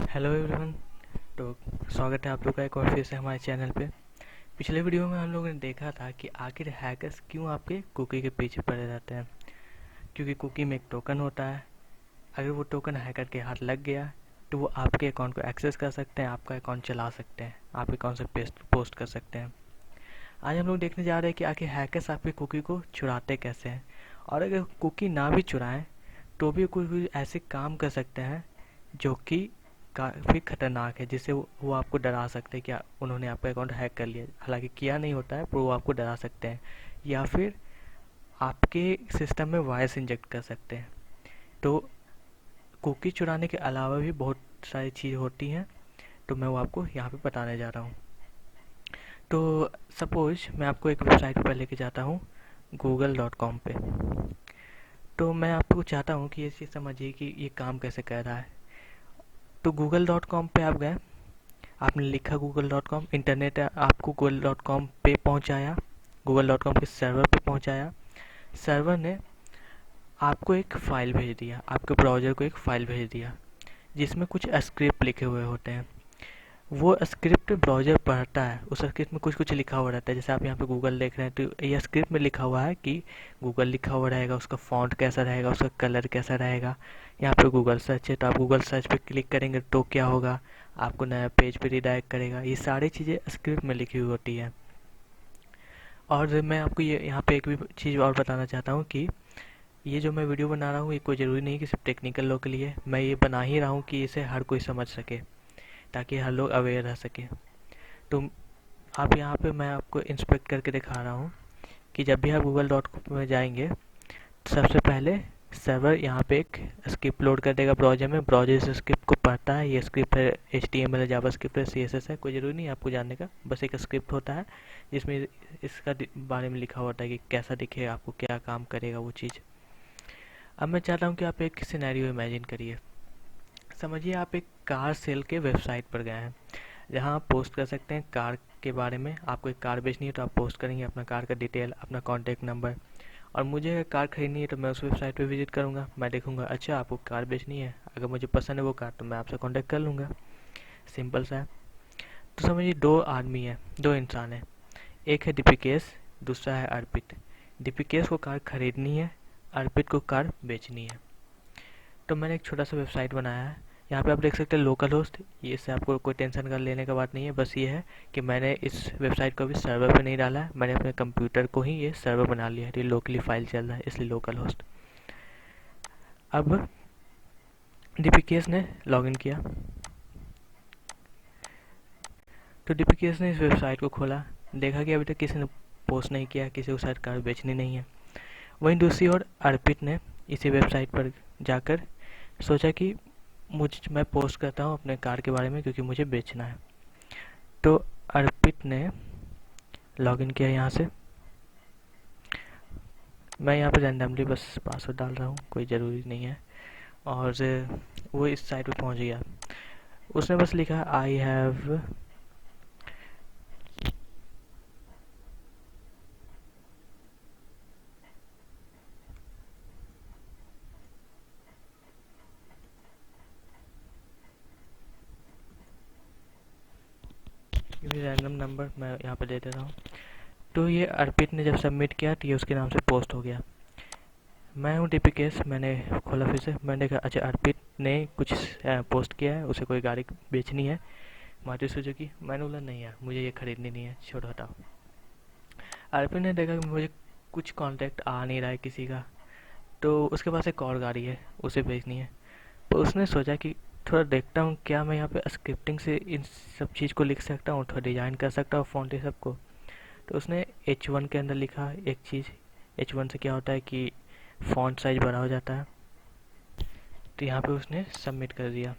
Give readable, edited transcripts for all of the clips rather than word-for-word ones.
Hello everyone. तो स्वागत है आप लोग का एक और फिर से हमारे चैनल पे। पिछले वीडियो में हम लोगों ने देखा था कि आखिर हैकर्स क्यों आपके कुकी के पीछे पड़े रहते हैं। क्योंकि कुकी में एक टोकन होता है। अगर वो टोकन हैकर के हाथ लग गया तो वो आपके अकाउंट को एक्सेस कर सकते हैं, आपका अकाउंट चला सकते हैं, आपके अकाउंट से पोस्ट कर सकते हैं। आज हम लोग देखने जा रहे हैं कि आखिर हैकर्स आपके कुकी को चुराते कैसे हैं। और अगर कुकी ना भी चुराएं तो भी कुछ ऐसे काम कर सकते हैं जो कि काफ़ी खतरनाक है, जिससे वो आपको डरा सकते हैं कि उन्होंने आपका अकाउंट हैक कर लिया। हालांकि किया नहीं होता है, पर वो आपको डरा सकते हैं या फिर आपके सिस्टम में वायरस इंजेक्ट कर सकते हैं। तो कुकी चुराने के अलावा भी बहुत सारी चीज़ होती हैं, तो मैं वो आपको यहाँ पे बताने जा रहा हूँ। तो सपोज मैं आपको एक वेबसाइट पर लेके जाता हूँ, google.com पे। तो मैं आपको चाहता हूँ कि ये चीज़ समझिए कि ये काम कैसे कर रहा है। तो google.com पे आप गए, आपने लिखा google.com, इंटरनेट आपको google.com पे पहुंचाया, google.com के सर्वर पे पहुंचाया। सर्वर ने आपको एक फ़ाइल भेज दिया, आपके ब्राउज़र को एक फ़ाइल भेज दिया जिसमें कुछ स्क्रिप्ट लिखे हुए होते हैं। वो स्क्रिप्ट ब्राउज़र पढ़ता है, उस स्क्रिप्ट में कुछ कुछ लिखा हुआ रहता है। जैसे आप यहाँ पे गूगल देख रहे हैं तो ये स्क्रिप्ट में लिखा हुआ है कि गूगल लिखा हुआ रहेगा, उसका फ़ॉन्ट कैसा रहेगा, उसका कलर कैसा रहेगा। यहाँ पे गूगल सर्च है तो आप गूगल सर्च पे क्लिक करेंगे तो क्या होगा, आपको नया पेज पे रिडायरेक्ट करेगा। ये सारी चीज़ें स्क्रिप्ट में लिखी हुई होती है। और मैं आपको ये यहाँ पे एक भी चीज़ और बताना चाहता हूँ कि ये जो मैं वीडियो बना रहा हूँ ये कोई ज़रूरी नहीं कि सिर्फ टेक्निकल लोग के लिए। मैं ये बना ही रहा हूँ कि इसे हर कोई समझ सके, ताकि हर लोग अवेयर रह सके। तो आप यहाँ पे मैं आपको इंस्पेक्ट करके दिखा रहा हूँ कि जब भी आप google.com में जाएंगे तो सबसे पहले सर्वर यहाँ पे एक स्क्रिप्ट लोड कर देगा ब्राउज़र में। ब्राउज़र इस स्क्रिप्ट को पढ़ता है। ये स्क्रिप्ट है HTML है, जावास्क्रिप्ट है, CSS है, कोई ज़रूरी नहीं है आपको जानने का। बस एक स्क्रिप्ट होता है जिसमें इसका बारे में लिखा होता है कि कैसा दिखेगा, आपको क्या काम करेगा वो चीज़। अब मैं चाहता हूँ कि आप एक सिनेरियो इमेजिन करिए। समझिए आप एक कार सेल के वेबसाइट पर गए हैं जहाँ आप पोस्ट कर सकते हैं कार के बारे में। आपको एक कार बेचनी है तो आप पोस्ट करेंगे अपना कार का डिटेल, अपना कॉन्टैक्ट नंबर। और मुझे अगर कार खरीदनी है तो मैं उस वेबसाइट पे विजिट करूँगा। मैं देखूँगा अच्छा आपको कार बेचनी है, अगर मुझे पसंद है वो कार तो मैं आपसे कॉन्टैक्ट कर लूँगा। सिंपल सा है। तो समझिए दो आदमी है, दो इंसान है। एक है दीपिकेश, दूसरा है अर्पित। दीपिकेश को कार खरीदनी है, अर्पित को कार बेचनी है। तो मैंने एक छोटा सा वेबसाइट बनाया है। यहाँ पे आप देख सकते हैं लोकल होस्ट। ये इससे आपको कोई टेंशन का लेने का बात नहीं है। बस ये है कि मैंने इस वेबसाइट को अभी सर्वर पे नहीं डाला है, मैंने अपने कंप्यूटर को ही ये सर्वर बना लिया है। ये लोकली फाइल चल रहा है इसलिए लोकल होस्ट। अब डीपीकेएस ने लॉगिन किया तो डीपीकेएस ने इस वेबसाइट को खोला, देखा कि अभी तक किसी ने पोस्ट नहीं किया, किसी को शायद कार बेचनी नहीं है। वहीं दूसरी ओर अर्पित ने इसी वेबसाइट पर जाकर सोचा कि मैं पोस्ट करता हूँ अपने कार के बारे में क्योंकि मुझे बेचना है। तो अर्पित ने लॉगिन किया यहाँ से। मैं यहाँ पे रैंडमली बस पासवर्ड डाल रहा हूँ, कोई ज़रूरी नहीं है। और वो इस साइट पे पहुँच गया। उसने बस लिखा आई हैव रैंडम नंबर मैं यहाँ पे दे देता हूँ। तो ये अर्पित ने जब सबमिट किया तो ये उसके नाम से पोस्ट हो गया। मैं हूँ डीपीकेएस। मैंने खोला फिर से, मैंने देखा अच्छा अर्पित ने कुछ पोस्ट किया है, उसे कोई गाड़ी बेचनी है मारुति सुजुकी। मैंने बोला नहीं यार मुझे ये खरीदनी नहीं है, छोड़ो हटाओ। अर्पित ने देखा कि मुझे कुछ कांटेक्ट आ नहीं रहा है किसी का, तो उसके पास एक और गाड़ी है उसे बेचनी है। तो उसने सोचा कि थोड़ा देखता हूँ क्या मैं यहाँ पे स्क्रिप्टिंग से इन सब चीज़ को लिख सकता हूँ, थोड़ा डिज़ाइन कर सकता हूँ फ़ॉन्ट ये सबको। तो उसने H1 के अंदर लिखा एक चीज़। H1 से क्या होता है कि फ़ॉन्ट साइज़ बड़ा हो जाता है। तो यहाँ पे उसने सबमिट कर दिया।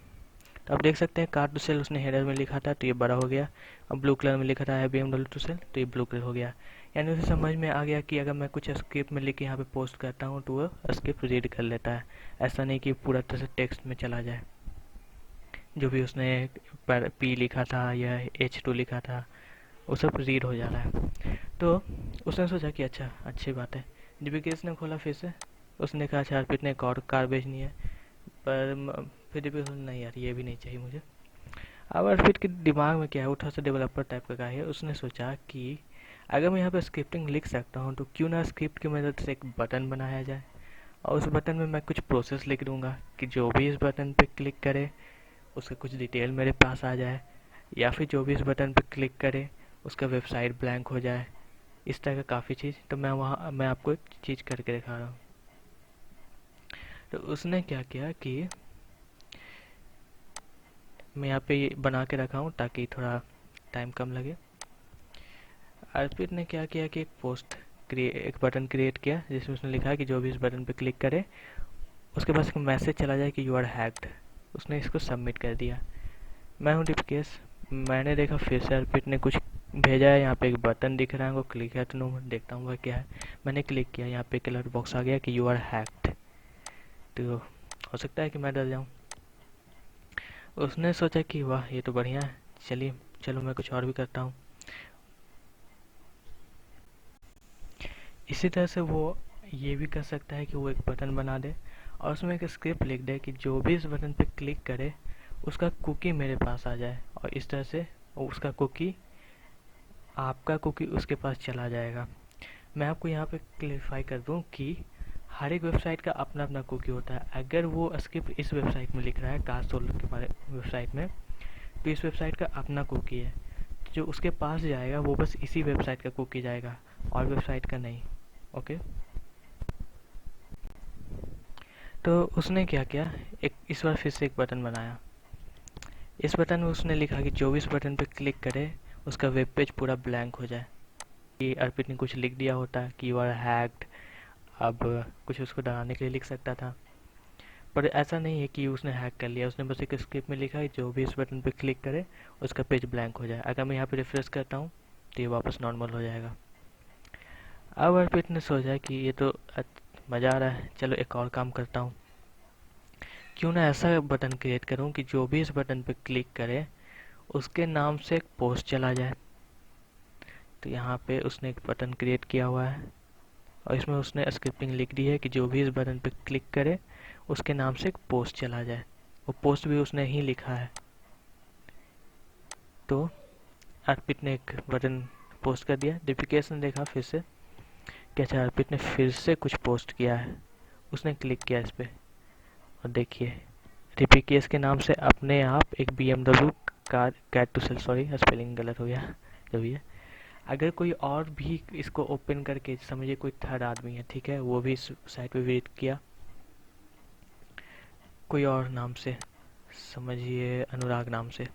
तो आप देख सकते हैं कार टू सेल उसने हेडर में लिखा था तो ये बड़ा हो गया। अब ब्लू कलर में लिखा था BMW टू सेल तो ये ब्लू कलर हो गया। यानी उसे समझ में आ गया कि अगर मैं कुछ स्क्रिप्ट में लिख के यहाँ पे पोस्ट करता हूँ तो वो स्क्रिप्ट रीड कर लेता है। ऐसा नहीं कि पूरा तरह से टेक्स्ट में चला जाए। जो भी उसने P लिखा था या H2 लिखा था वो सब रीड हो जा रहा है। तो उसने सोचा कि अच्छा अच्छी बात है। डीपीकेएस ने खोला फिर से, उसने कहा अच्छा अर्पित ने एक और कार बेचनी है। पर फिर डीपीकेएस नहीं यार ये भी नहीं चाहिए मुझे, अब अर्पित के दिमाग में क्या है, वो थोड़ा सा डेवलपर टाइप का है, उसने सोचा कि अगर मैं यहाँ पे स्क्रिप्टिंग लिख सकता हूँ तो क्यों ना स्क्रिप्ट की मदद से एक बटन बनाया जाए, और उस बटन में मैं कुछ प्रोसेस लिख दूंगा कि जो भी इस बटन पे क्लिक करे उसका कुछ डिटेल मेरे पास आ जाए, या फिर जो भी इस बटन पे क्लिक करे उसका वेबसाइट ब्लैंक हो जाए। इस तरह का काफ़ी चीज़, तो मैं आपको एक चीज़ करके दिखा रहा हूँ। तो उसने क्या किया कि मैं यहाँ पे ये बना के रखा हूँ ताकि थोड़ा टाइम कम लगे। अर्पित ने क्या किया कि एक बटन क्रिएट किया जिसमें उसने लिखा कि जो भी इस बटन पे क्लिक करे उसके पास एक मैसेज चला जाए कि यू आर हैक्ड। उसने इसको सबमिट कर दिया। मैं हूँ डिपकेश। मैंने देखा फिर से अर्पित ने कुछ भेजा है, यहाँ पे एक बटन दिख रहा है, वो क्लिक है तो देखता हूँ वह क्या है। मैंने क्लिक किया, यहाँ पे कलर बॉक्स आ गया कि यू आर हैक्ड। तो हो सकता है कि मैं डर जाऊँ। उसने सोचा कि वाह ये तो बढ़िया है, चलिए चलो मैं कुछ और भी करता हूँ। इसी तरह से वो ये भी कर सकता है कि वो एक बटन बना दे और उसमें एक स्क्रिप्ट लिख दे कि जो भी इस बटन पे क्लिक करे उसका कुकी मेरे पास आ जाए, और इस तरह से उसका कुकी, आपका कुकी उसके पास चला जाएगा। मैं आपको यहाँ पे क्लेरिफाई कर दूँ कि हर एक वेबसाइट का अपना अपना कुकी होता है। अगर वो स्क्रिप्ट इस वेबसाइट में लिख रहा है, कास्ट सोलर के बारे वेबसाइट में, तो इस वेबसाइट का अपना कुकी है। जो उसके पास जाएगा वो बस इसी वेबसाइट का कुकी जाएगा और वेबसाइट का नहीं। ओके, तो उसने क्या किया, एक इस बार फिर से एक बटन बनाया। इस बटन में उसने लिखा कि जो भी इस बटन पे क्लिक करे उसका वेब पेज पूरा ब्लैंक हो जाए। कि अर्पित ने कुछ लिख दिया होता कि यू आर हैक्ड, अब कुछ उसको डराने के लिए लिख सकता था, पर ऐसा नहीं है कि उसने हैक कर लिया। उसने बस एक स्क्रिप्ट में लिखा है जो भी इस बटन पे क्लिक करे उसका पेज ब्लैंक हो जाए। अगर मैं यहाँ पे रिफ्रेश करता हूँ तो ये वापस नॉर्मल हो जाएगा। अब अर्पित ने सोचा कि ये तो मज़ा आ रहा है, चलो एक और काम करता हूँ। क्यों ना ऐसा बटन क्रिएट करूँ कि जो भी इस बटन पे क्लिक करे उसके नाम से एक पोस्ट चला जाए। तो यहाँ पे उसने एक बटन क्रिएट किया हुआ है और इसमें उसने स्क्रिप्टिंग लिख दी है कि जो भी इस बटन पे क्लिक करे उसके नाम से एक पोस्ट चला जाए। वो पोस्ट भी उसने ही लिखा है। तो अर्पित ने एक बटन पोस्ट कर दिया। दीपिकेश ने देखा फिर से कि अच्छा अर्पित ने फिर से कुछ पोस्ट किया है। उसने क्लिक किया इस पर और देखिए दीपिकेश के नाम से अपने आप एक BMW car cat to sell, sorry spelling गलत हो गया जो भी है। अगर कोई और भी इसको ओपन करके, समझिए कोई थर्ड आदमी है, ठीक है, वो भी इस साइट पे विजिट किया कोई और नाम से, समझिए अनुराग नाम से,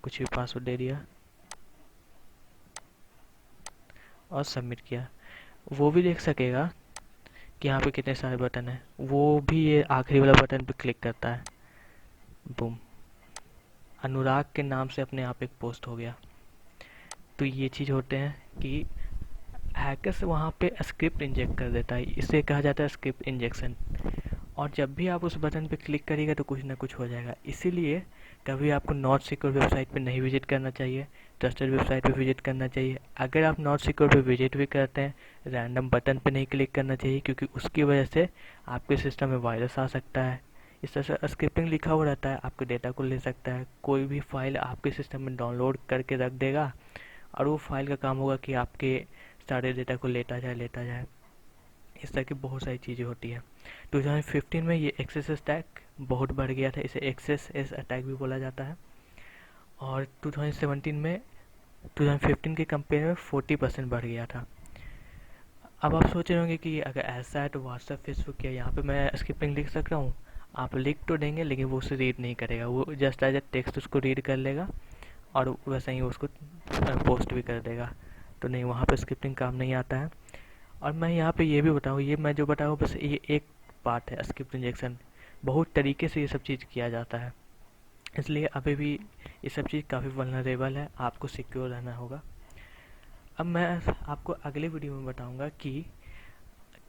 कुछ भी पासवर्ड दे दिया और सबमिट किया, वो भी देख सकेगा कि यहाँ पे कितने सारे बटन हैं। वो भी ये आखिरी वाला बटन पे क्लिक करता है, बूम, अनुराग के नाम से अपने आप एक पोस्ट हो गया। तो ये चीज़ होते हैं कि हैकर्स वहाँ पे स्क्रिप्ट इंजेक्ट कर देता है, इसे कहा जाता है स्क्रिप्ट इंजेक्शन। और जब भी आप उस बटन पे क्लिक करिएगा तो कुछ ना कुछ हो जाएगा। इसीलिए कभी आपको नॉट सिक्योर वेबसाइट पे नहीं विजिट करना चाहिए, ट्रस्टेड वेबसाइट पे विजिट करना चाहिए। अगर आप नॉट सिक्योर पे विजिट भी करते हैं, रैंडम बटन पे नहीं क्लिक करना चाहिए, क्योंकि उसकी वजह से आपके सिस्टम में वायरस आ सकता है। इस तरह से स्क्रिप्टिंग लिखा हुआ रहता है, आपके डेटा को ले सकता है, कोई भी फाइल आपके सिस्टम में डाउनलोड करके रख देगा और वो फाइल का काम होगा कि आपके सारे डेटा को लेता जाए। इस तरह की बहुत सारी चीज़ें होती है। 2015 में ये एक्सेस अटैक बहुत बढ़ गया था, इसे एक्सेस एस अटैक भी बोला जाता है। और 2017 में 2015 के कंपेयर में 40% बढ़ गया था। अब आप सोच रहे होंगे कि अगर ऐसा है तो व्हाट्सएप, फेसबुक या यहाँ पे मैं स्क्रिप्टिंग लिख सकता हूँ। आप लिख तो देंगे लेकिन वो उसे रीड नहीं करेगा, वो जस्ट एज ए टेक्स्ट उसको रीड कर लेगा और वैसे ही उसको पोस्ट भी कर देगा। तो नहीं, वहाँ पे स्क्रिप्टिंग काम नहीं आता है। और मैं यहाँ पे ये भी बताऊँ, ये मैं जो बताऊँ बस ये एक पार्ट है स्क्रिप्ट इंजेक्शन। बहुत तरीके से ये सब चीज़ किया जाता है, इसलिए अभी भी ये सब चीज़ काफ़ी वल्नरेबल है, आपको सिक्योर रहना होगा। अब मैं आपको अगले वीडियो में बताऊंगा कि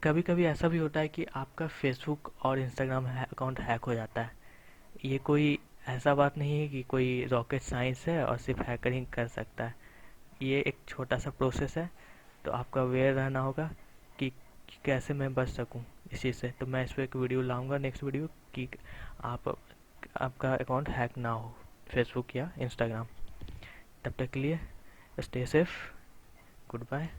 कभी कभी ऐसा भी होता है कि आपका फेसबुक और इंस्टाग्राम अकाउंट हैक हो जाता है। ये कोई ऐसा बात नहीं है कि कोई रॉकेट साइंस है और सिर्फ हैकर ही कर सकता है। ये एक छोटा सा प्रोसेस है, तो आपको अवेयर रहना होगा कि कैसे मैं बच सकूं इस चीज़ से। तो मैं इस पर एक वीडियो लाऊंगा नेक्स्ट वीडियो कि आप आपका अकाउंट हैक ना हो। फेसबुक या इंस्टाग्राम। तब तक के लिए स्टे सेफ, गुड बाय।